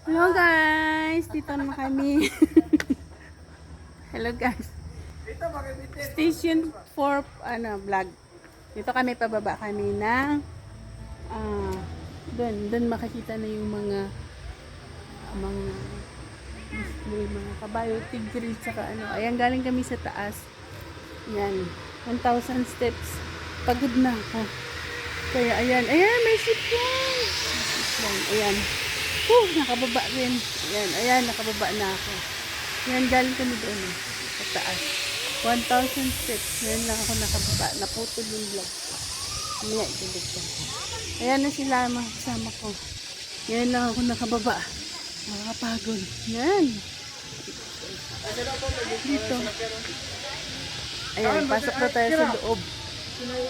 Hello guys, dito na kami. Hello guys. Station 4 vlog. Dito kami pababa kami ng doon makikita na yung mga display, mga kabayo, tigre, saka Ayan, galing kami sa taas. Yan, 1,000 steps. Pagod na ako. Kaya ayan, may sipon. Ayan. Nakababa rin. Ayan, nakababa na ako. Ayan, galing kami doon sa taas. 1,000 steps. Ayan lang ako nakababa. Naputol yung vlog. Ayan, itulog ko. Ayan na sila mga kasama ko. Ayan lang ako nakababa. Nakakapagod. Ayan. Dito. Ayan, pasok na tayo sa loob.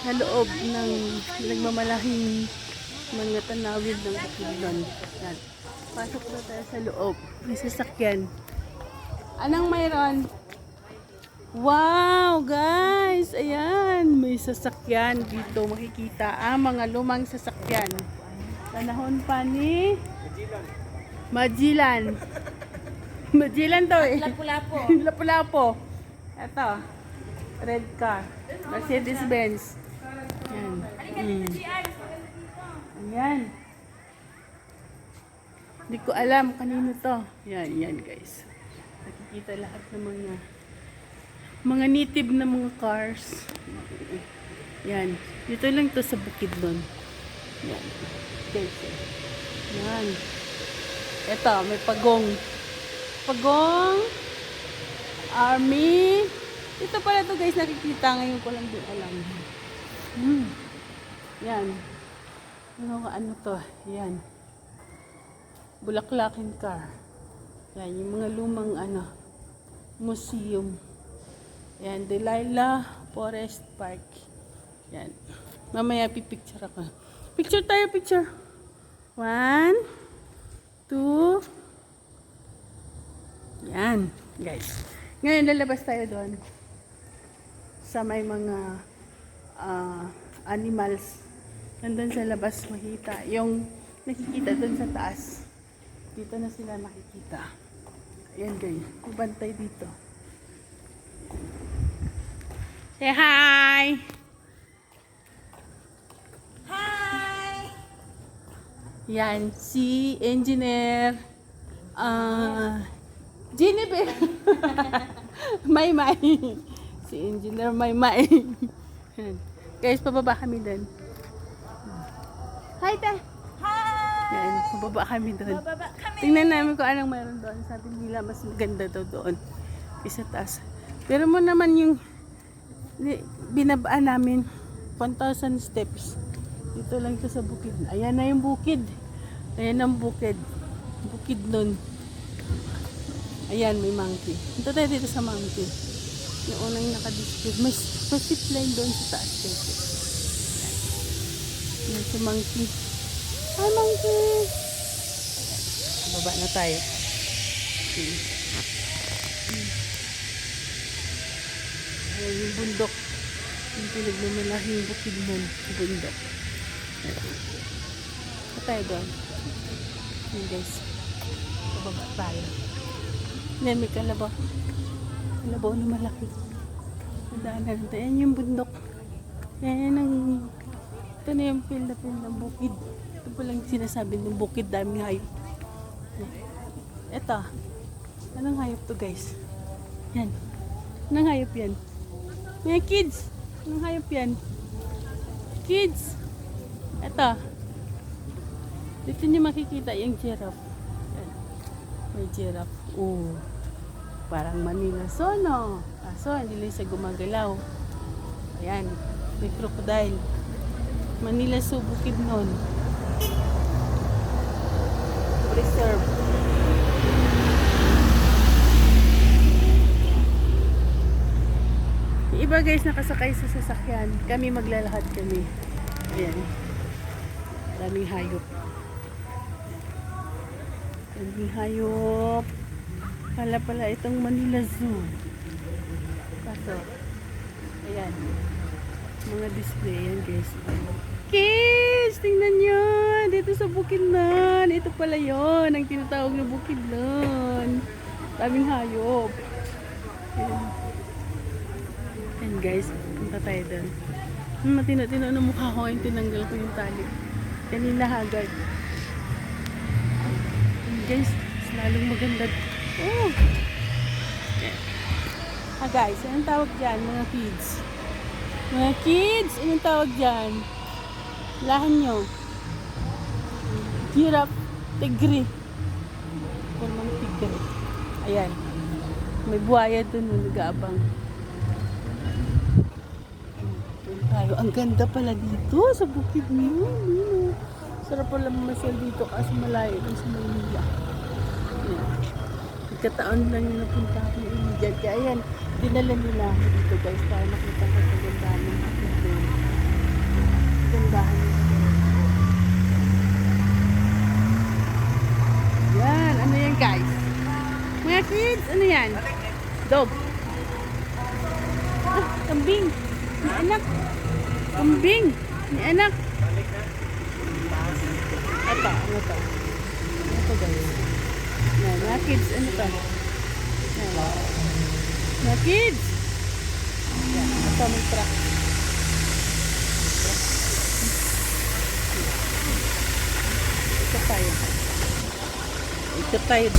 Sa loob ng nagmamalahing mga tanawid ng Bukidnon. Ayan. Pasok na tayo sa loob. May sasakyan. Anong mayroon? Wow, guys! Ayan, may sasakyan dito. Makikita ang mga lumang sasakyan. Panahon pa ni Magellan. Magellan to eh. Lapu-lapo. Lapu-lapo. Ito. Red car. Mercedes-Benz. Ayan. Ayan. Hindi ko alam kanino to. Yan guys. Nakikita lahat ng mga native na mga cars. Yan. Dito lang to sa Bukidnon. Yan. Guys. Yan. Ito, may pagong. Pagong. Army. Ito pala to guys, nakikita. Ngayon ko lang din alam. Yan. Ano to? Yan. Bulaklakin car. Yan, yung mga lumang museum. Yan, Delilah Forest Park. Yan. Mamaya pipicture ako. Picture tayo, picture. 1, 2. Yan, guys. Ngayon, lalabas tayo doon. Sa may mga animals. Nandun sa labas makita. Yung nakikita doon sa taas. Dito na sila makikita. Ayan guys. Kubantay dito. Say hi! Hi! Yan. Si Engineer Jennifer. Maymay. Si Engineer Maymay. Guys, pababa kami doon. Hi, te! Yan, pababa kami doon. Bababa kami. Tingnan namin kung anong mayroon doon. Sabi nila mas maganda daw doon. Isa taas. Pero mo naman yung binabaan namin 1,000 steps. Dito lang ito sa bukid. Ayan na yung bukid. Ayan ang bukid. Bukid nun. Ayan, may monkey. Ito tayo dito sa monkey. Yung unang nakadisplay. May zip line doon sa taas. Ayan sa monkey. Hi, monkey! Baba na tayo. Ayan yung bundok. Yung pinagmamalahing bukid nun. Bundok. Ito tayo doon. Ayan guys. Baba tayo. Ayan, may kalabaw. Kalabaw na malaki. Nadaanan natin. Ayan yung bundok. Ayan ang... Ito na yung field ng bukid. Ito pa lang sinasabi ng bukid, daming hayop. Ito. Anong hayop to guys? Yan. Anong hayop yan? Mga kids. Anong hayop yan? Kids. Ito. Dito nyo makikita yung giraffe. Yan. May giraffe. Oh. Parang Manila Sono. Kaso, hindi lang siya gumagalaw. Ayan. May crocodile. Manila Zoo, Bukidnon. Reserve. Yung iba guys nakasakay sa sasakyan. Kami maglalakad kami. Ayan. Daming hayop. Daming hayop. Pala itong Manila Zoo. Kaso, ayan. Mga display yan guys. Kids! guys, tingnan nyo. Dito sa Bukidnon. Ito pala yon ang tinatawag na Bukidnon. Daming hayop. Ayan. Ayan guys, punta tayo doon. Matino-tino na mukha ko yung tinanggal ko yung tali. Kanina hagad. Ayan guys, mas lalong maganda. Oh! Ah guys, anong tawag dyan mga kids? Mga kids, anong tawag dyan? Lahan nyo. Giraffe, tigre. Kurmang tigre. Ayan. May buhaya dun, nag-aabang. Doon tayo. Ang ganda pala dito sa bukid mo. Sarap pala mamasyal dito kasi malayo lang sa Maynila. Ayan. Nagkataon lang yung napunta ako ng dyan. Kaya ayan, dinala nila ako dito guys para makita ko sa gandahan ng aking doon. Gandahan nila. Yan, ano yan guys? Mga kids, ano yan? Dog. Ah, kambing. Ni anak. Kambing. Ni anak. Ito, ano to? Ano to guys? Yan, mga kids, ano to? Yan. Mga kids. Yan, ito may truck. Ito tayo. Ito tayo.